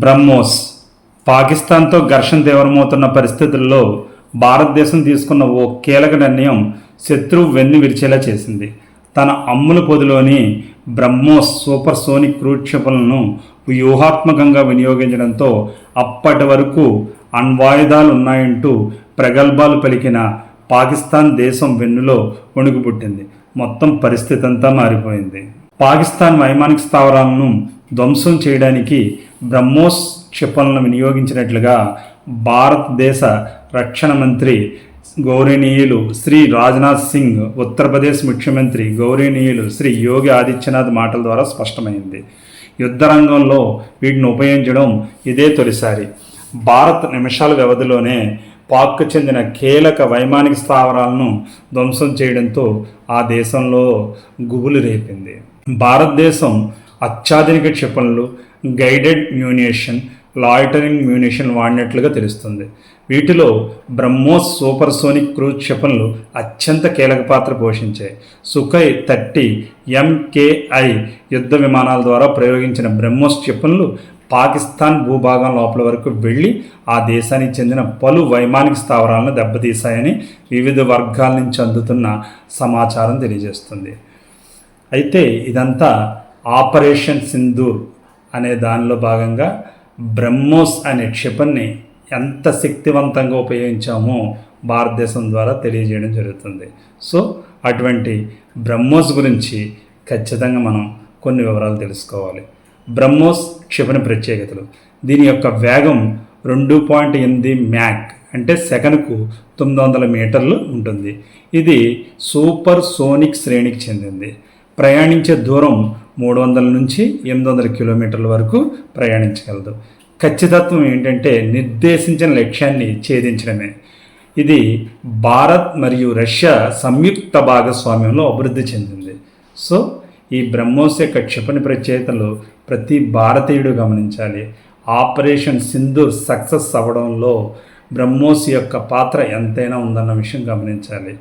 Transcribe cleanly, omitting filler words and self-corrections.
బ్రహ్మోస్ పాకిస్తాన్తో ఘర్షణ తీవ్రమవుతున్న పరిస్థితుల్లో భారతదేశం తీసుకున్న ఓ కీలక నిర్ణయం శత్రువు వెన్ను విరిచేలా చేసింది. తన అమ్ముల పొదిలోని బ్రహ్మోస్ సూపర్ సోనిక్ క్రూజ్ క్షిపణులను వ్యూహాత్మకంగా వినియోగించడంతో అప్పటి వరకు అణ్వాయుధాలు ఉన్నాయంటూ ప్రగల్భాలు పలికిన పాకిస్తాన్ దేశం వెన్నులో వణుకు పుట్టింది. మొత్తం పరిస్థితి అంతా మారిపోయింది. పాకిస్తాన్ వైమానిక స్థావరాలను ధ్వంసం చేయడానికి బ్రహ్మోస్ క్షిపణులను వినియోగించినట్లుగా భారతదేశ రక్షణ మంత్రి గౌరవనీయులు శ్రీ రాజ్నాథ్ సింగ్, ఉత్తరప్రదేశ్ ముఖ్యమంత్రి గౌరవనీయులు శ్రీ యోగి ఆదిత్యనాథ్ మాటల ద్వారా స్పష్టమైంది. యుద్ధ రంగంలో వీటిని ఉపయోగించడం ఇదే తొలిసారి. భారత్ నిమిషాల వ్యవధిలోనే పాక్కు చెందిన కీలక వైమానిక స్థావరాలను ధ్వంసం చేయడంతో ఆ దేశంలో గుబులు రేపింది. భారతదేశం అత్యాధునిక క్షిపణులు, గైడెడ్ మ్యూనిషన్, లాయిటరింగ్ మ్యూనిషన్ వాడినట్లుగా తెలుస్తుంది. వీటిలో బ్రహ్మోస్ సూపర్ సోనిక్ క్రూజ్ క్షిపణులు అత్యంత కీలక పాత్ర పోషించాయి. సుఖోయ్ 30 MKI యుద్ధ విమానాల ద్వారా ప్రయోగించిన బ్రహ్మోస్ క్షిపణులు పాకిస్తాన్ భూభాగం లోపల వరకు వెళ్ళి ఆ దేశానికి చెందిన పలు వైమానిక స్థావరాలను దెబ్బతీశాయని వివిధ వర్గాల నుంచి అందుతున్న సమాచారం తెలియజేస్తుంది. అయితే ఇదంతా ఆపరేషన్ సింధూర్ అనే దానిలో భాగంగా బ్రహ్మోస్ అనే క్షిపణిని ఎంత శక్తివంతంగా ఉపయోగించామో భారతదేశం ద్వారా తెలియజేయడం జరుగుతుంది. సో అటువంటి బ్రహ్మోస్ గురించి ఖచ్చితంగా మనం కొన్ని వివరాలు తెలుసుకోవాలి. బ్రహ్మోస్ క్షిపణి ప్రత్యేకతలు: దీని యొక్క వేగం 2.8 మ్యాక్ అంటే సెకనుకు 900 మీటర్లు ఉంటుంది. ఇది సూపర్ సోనిక్ శ్రేణికి చెందింది. ప్రయాణించే దూరం 300 నుంచి 800 కిలోమీటర్ల వరకు ప్రయాణించగలదు. ఖచ్చితత్వం ఏంటంటే నిర్దేశించిన లక్ష్యాన్ని ఛేదించడమే. ఇది భారత్ మరియు రష్యా సంయుక్త భాగస్వామ్యంలో అభివృద్ధి చెందింది. సో ఈ బ్రహ్మోస్ యొక్క క్షిపణి ప్రత్యేకతలు ప్రతి భారతీయుడు గమనించాలి. ఆపరేషన్ సింధూర్ సక్సెస్ అవ్వడంలో బ్రహ్మోస్ యొక్క పాత్ర ఎంతైనా ఉందన్న విషయం గమనించాలి.